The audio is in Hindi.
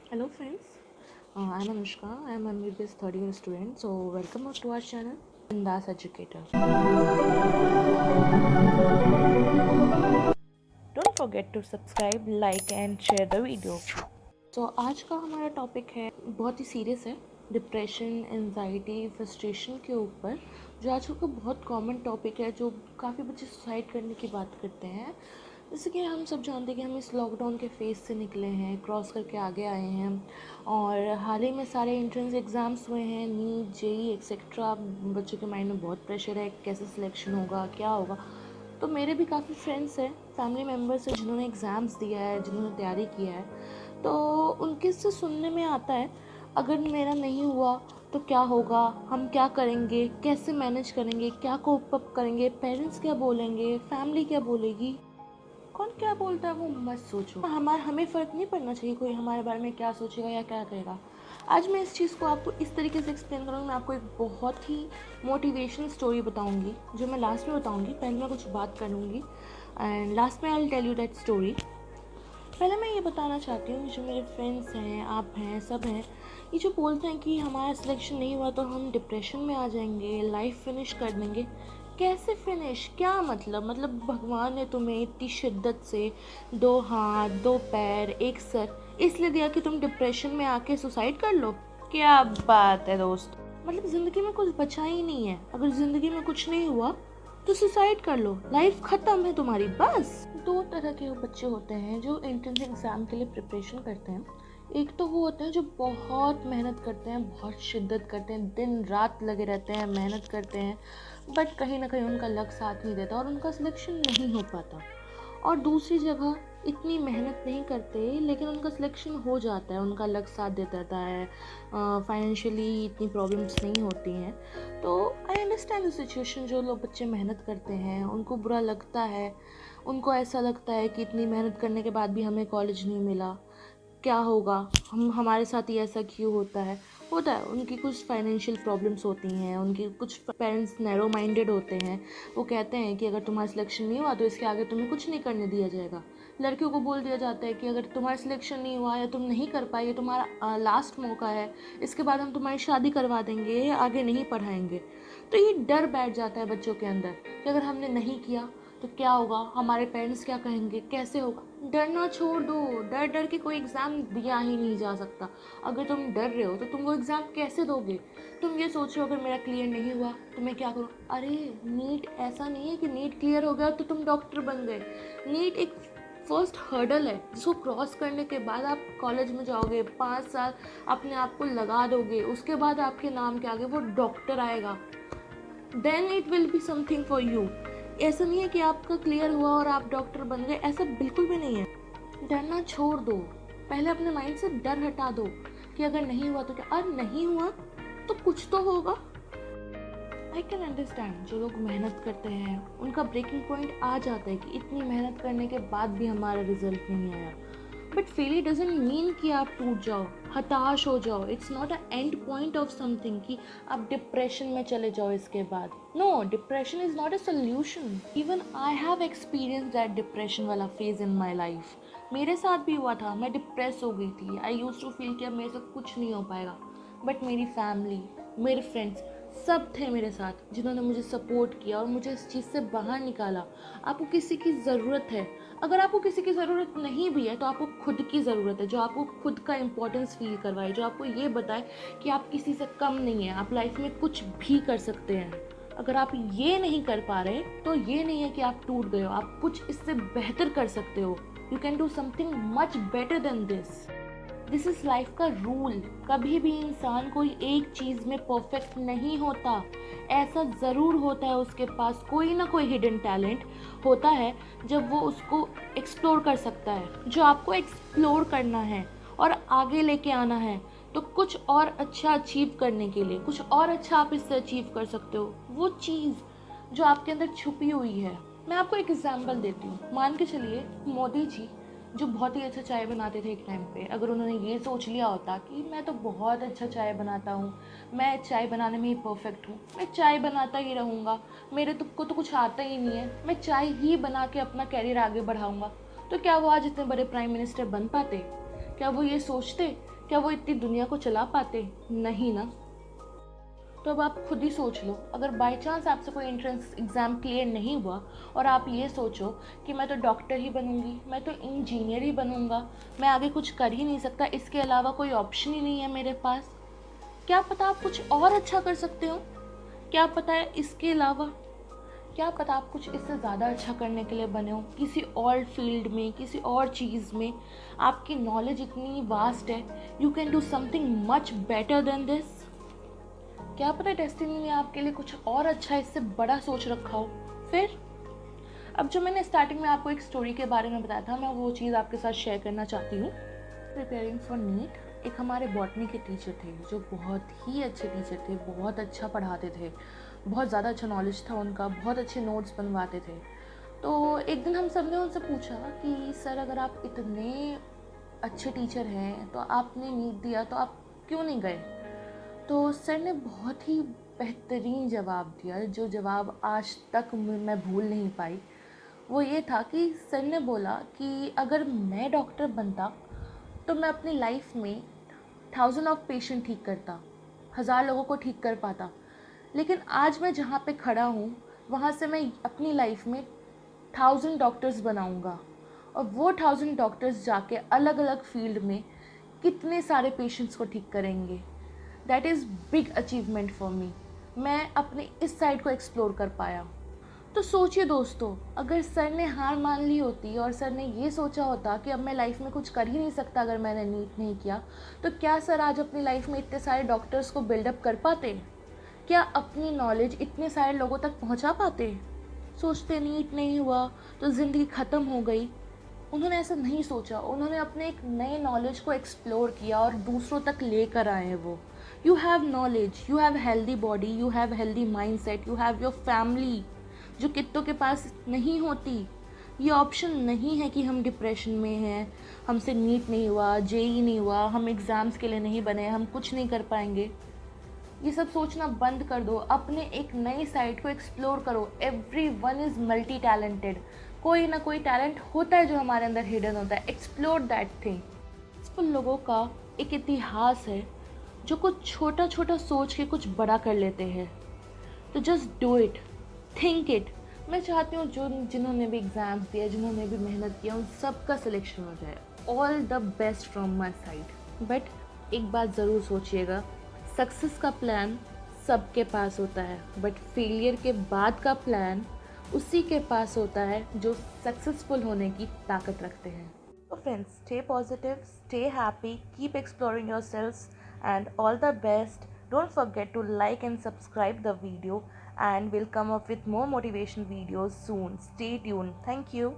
Hello friends, I'm Anushka. I'm MBBS third year student. So welcome to our channel, Bindas Educator. Don't forget to subscribe, like and share the video. तो आज का हमारा टॉपिक है बहुत ही सीरियस है, डिप्रेशन, एंजाइटी, फ्रस्ट्रेशन के ऊपर, जो आजकल का बहुत कॉमन टॉपिक है, जो काफ़ी बच्चे सुसाइड करने की बात करते हैं। जैसे कि हम सब जानते हैं कि हम इस लॉकडाउन के फेज़ से निकले हैं, क्रॉस करके आगे आए हैं, और हाल ही में सारे एंट्रेंस एग्ज़ाम्स हुए हैं, नीट, जेई एक्सेट्रा। बच्चों के माइंड में बहुत प्रेशर है, कैसे सिलेक्शन होगा, क्या होगा। तो मेरे भी काफ़ी फ्रेंड्स हैं, फैमिली मेम्बर्स हैं, जिन्होंने एग्ज़ाम्स दिया है, जिन्होंने तैयारी किया है। तो उनके से सुनने में आता है, अगर मेरा नहीं हुआ तो क्या होगा, हम क्या करेंगे, कैसे मैनेज करेंगे, क्या कोप अप करेंगे, पेरेंट्स क्या बोलेंगे, फैमिली क्या बोलेगी, कौन क्या बोलता है वो मत सोचो। हमें फ़र्क नहीं पड़ना चाहिए कोई हमारे बारे में क्या सोचेगा या क्या कहेगा। आज मैं इस चीज़ को आपको इस तरीके से एक्सप्लेन करूँगी। मैं आपको एक बहुत ही मोटिवेशनल स्टोरी बताऊँगी, जो मैं लास्ट में बताऊँगी। पहले मैं कुछ बात करूँगी एंड लास्ट में I will tell you that story. पहले मैं ये बताना चाहती हूँ, जो मेरे फ्रेंड्स हैं, आप हैं, सब हैं, ये जो बोलते हैं कि हमारा सिलेक्शन नहीं हुआ तो हम डिप्रेशन में आ जाएंगे, लाइफ फिनिश कर देंगे। कैसे फिनिश, क्या मतलब भगवान ने तुम्हें इतनी शिद्दत से दो हाथ, दो पैर, एक सर इसलिए दिया कि तुम डिप्रेशन में आके सुसाइड कर लो? क्या बात है दोस्त, मतलब ज़िंदगी में कुछ बचा ही नहीं है। अगर ज़िंदगी में कुछ नहीं हुआ तो सुसाइड कर लो, लाइफ ख़त्म है तुम्हारी, बस। दो तरह के बच्चे होते हैं जो एंट्रेंस एग्ज़ाम के लिए प्रिपरेशन करते हैं। एक तो वो होते हैं जो बहुत मेहनत करते हैं, बहुत शिद्दत करते हैं, दिन रात लगे रहते हैं, मेहनत करते हैं, बट कहीं ना कहीं उनका लक साथ नहीं देता और उनका सिलेक्शन नहीं हो पाता। और दूसरी जगह इतनी मेहनत नहीं करते लेकिन उनका सिलेक्शन हो जाता है, उनका लक साथ दे देता है, फाइनेंशियली इतनी प्रॉब्लम्स नहीं होती हैं। तो आई अंडरस्टैंड द सिचुएशन। जो लोग बच्चे मेहनत करते हैं उनको बुरा लगता है, उनको ऐसा लगता है कि इतनी मेहनत करने के बाद भी हमें कॉलेज नहीं मिला, क्या होगा, हम हमारे साथ ही ऐसा क्यों होता है। उनकी कुछ फाइनेंशियल प्रॉब्लम्स होती हैं, उनके कुछ पेरेंट्स नैरो माइंडेड होते हैं। वो कहते हैं कि अगर तुम्हारा सिलेक्शन नहीं हुआ तो इसके आगे तुम्हें कुछ नहीं करने दिया जाएगा। लड़कियों को बोल दिया जाता है कि अगर तुम्हारा सिलेक्शन नहीं हुआ या तुम नहीं कर पाए, ये तुम्हारा लास्ट मौका है, इसके बाद हम तुम्हारी शादी करवा देंगे, आगे नहीं पढ़ाएंगे। तो ये डर बैठ जाता है बच्चों के अंदर कि अगर हमने नहीं किया तो क्या होगा, हमारे पेरेंट्स क्या कहेंगे, कैसे होगा। डरना छोड़ दो, डर डर के कोई एग्ज़ाम दिया ही नहीं जा सकता। अगर तुम डर रहे हो तो तुम वो एग्ज़ाम कैसे दोगे। तुम ये सोचो अगर मेरा क्लियर नहीं हुआ तो मैं क्या करूँ। अरे नीट ऐसा नहीं है कि नीट क्लियर हो गया तो तुम डॉक्टर बन गए। नीट एक फर्स्ट हर्डल है जिसको क्रॉस करने के बाद आप कॉलेज में जाओगे, 5 साल अपने आप को लगा दोगे, उसके बाद आपके नाम के आगे वो डॉक्टर आएगा, then it will be something for you. ऐसा नहीं है कि आपका क्लियर हुआ और आप डॉक्टर बन गए, ऐसा बिल्कुल भी नहीं है। डरना छोड़ दो, पहले अपने माइंड से डर हटा दो कि अगर नहीं हुआ तो क्या, और नहीं हुआ तो कुछ तो होगा। आई कैन अंडरस्टैंड जो लोग मेहनत करते हैं उनका ब्रेकिंग पॉइंट आ जाता है कि इतनी मेहनत करने के बाद भी हमारा रिजल्ट नहीं आया। बट फेलियर डजंट मीन कि आप टूट जाओ, हताश हो जाओ। It's not a end point of something कि आप डिप्रेशन में चले जाओ इसके बाद। No, depression is not a solution. Even I have experience that depression वाला फेज इन माई लाइफ। मेरे साथ भी हुआ था, मैं डिप्रेस हो गई थी। आई यूज टू फील कि अब मेरे से कुछ नहीं हो पाएगा। बट मेरी फैमिली, मेरे फ्रेंड्स सब थे मेरे साथ, जिन्होंने मुझे सपोर्ट किया और मुझे इस चीज़ से बाहर निकाला। आपको किसी की ज़रूरत है, अगर आपको किसी की ज़रूरत नहीं भी है तो आपको खुद की ज़रूरत है, जो आपको खुद का इम्पोर्टेंस फील करवाए, जो आपको ये बताए कि आप किसी से कम नहीं हैं, आप लाइफ में कुछ भी कर सकते हैं। अगर आप ये नहीं कर पा रहे तो ये नहीं है कि आप टूट गए हो, आप कुछ इससे बेहतर कर सकते हो। You can do something much better than this. This is life का रूल। कभी भी इंसान कोई एक चीज़ में परफेक्ट नहीं होता। ऐसा ज़रूर होता है उसके पास कोई ना कोई हिडन टैलेंट होता है जब वो उसको एक्सप्लोर कर सकता है। जो आपको एक्सप्लोर करना है और आगे लेके आना है तो कुछ और अच्छा अचीव करने के लिए कुछ और अच्छा आप इससे अचीव कर सकते हो, वो चीज़ जो आपके अंदर छुपी हुई है। मैं आपको एक एग्जांपल देती हूँ। मान के चलिए मोदी जी, जो बहुत ही अच्छा चाय बनाते थे एक टाइम पे, अगर उन्होंने ये सोच लिया होता कि मैं तो बहुत अच्छा चाय बनाता हूँ, मैं चाय बनाने में ही परफेक्ट हूँ, मैं चाय बनाता ही रहूँगा, मेरे को तो कुछ आता ही नहीं है, मैं चाय ही बना के अपना कैरियर आगे बढ़ाऊँगा, तो क्या वो आज इतने बड़े प्राइम मिनिस्टर बन पाते? क्या वो ये सोचते क्या वो इतनी दुनिया को चला पाते? नहीं ना। तो अब आप खुद ही सोच लो, अगर बाय चांस आपसे कोई एंट्रेंस एग्ज़ाम क्लियर नहीं हुआ और आप ये सोचो कि मैं तो डॉक्टर ही बनूंगी, मैं तो इंजीनियर ही बनूंगा, मैं आगे कुछ कर ही नहीं सकता, इसके अलावा कोई ऑप्शन ही नहीं है मेरे पास। क्या पता आप कुछ और अच्छा कर सकते हो, क्या पता है इसके अलावा, क्या पता आप कुछ इससे ज़्यादा अच्छा करने के लिए बने हो, किसी और फील्ड में, किसी और चीज़ में। आपकी नॉलेज इतनी वास्ट है, you can do something much better than this. क्या पता डेस्टिनी ने आपके लिए कुछ और अच्छा इससे बड़ा सोच रखा हो। फिर अब जो मैंने स्टार्टिंग में आपको एक स्टोरी के बारे में बताया था, मैं वो चीज़ आपके साथ शेयर करना चाहती हूँ। प्रिपेयरिंग फॉर नीट एक हमारे बॉटनी के टीचर थे जो बहुत ही अच्छे टीचर थे, बहुत अच्छा पढ़ाते थे, बहुत ज़्यादा अच्छा नॉलेज था उनका, बहुत अच्छे नोट्स बनवाते थे। तो एक दिन हम सब ने उनसे पूछा कि सर, अगर आप इतने अच्छे टीचर हैं तो आपने नीट दिया तो आप क्यों नहीं गए? तो सर ने बहुत ही बेहतरीन जवाब दिया, जो जवाब आज तक मैं भूल नहीं पाई। वो ये था कि सर ने बोला कि अगर मैं डॉक्टर बनता तो मैं अपनी लाइफ में 1000 ऑफ पेशेंट ठीक करता, 1000 लोगों को ठीक कर पाता। लेकिन आज मैं जहाँ पे खड़ा हूँ वहाँ से मैं अपनी लाइफ में 1000 डॉक्टर्स बनाऊँगा, और वो 1000 डॉक्टर्स जाके अलग अलग फील्ड में कितने सारे पेशेंट्स को ठीक करेंगे। That is big achievement for me. मैं अपने इस साइड को एक्सप्लोर कर पाया। तो सोचिए दोस्तों, अगर सर ने हार मान ली होती और सर ने ये सोचा होता कि अब मैं लाइफ में कुछ कर ही नहीं सकता अगर मैंने नीट नहीं किया, तो क्या सर आज अपनी लाइफ में इतने सारे डॉक्टर्स को बिल्डअप कर पाते? क्या अपनी नॉलेज इतने सारे लोगों तक पहुंचा पाते? सोचते नीट नहीं हुआ तो ज़िंदगी ख़त्म हो गई। उन्होंने ऐसा नहीं सोचा, उन्होंने अपने एक नए नॉलेज को एक्सप्लोर किया और दूसरों तक लेकर आए वो। You have knowledge, you have healthy body, you have healthy mind set, you have your family, जो कितनों के पास नहीं होती। ये ऑप्शन नहीं है कि हम डिप्रेशन में हैं, हमसे नीट नहीं हुआ, जेई नहीं हुआ, हम एग्ज़ाम्स के लिए नहीं बने, हम कुछ नहीं कर पाएंगे। ये सब सोचना बंद कर दो, अपने एक नई साइड को एक्सप्लोर करो। Every one is multi talented. कोई ना कोई टैलेंट होता है जो हमारे अंदर हिडन होता है। Explore that thing. सक्सेसफुल लोगों का एक इतिहास है जो कुछ छोटा छोटा सोच के कुछ बड़ा कर लेते हैं। तो just do it, think it. मैं चाहती हूँ जो जिन्होंने भी एग्ज़ाम्स दिया, जिन्होंने भी मेहनत किया, उन सब का सिलेक्शन हो जाए। All the best from my side. But एक बात ज़रूर सोचिएगा, सक्सेस का प्लान सबके पास होता है, बट फेलियर के बाद का प्लान उसी के पास होता है जो सक्सेसफुल होने की ताकत रखते हैं। तो friends, stay positive, stay happy, keep exploring yourselves, and all the best. Don't forget to like and subscribe the video, and we'll come up with more motivation videos soon. Stay tuned. Thank you.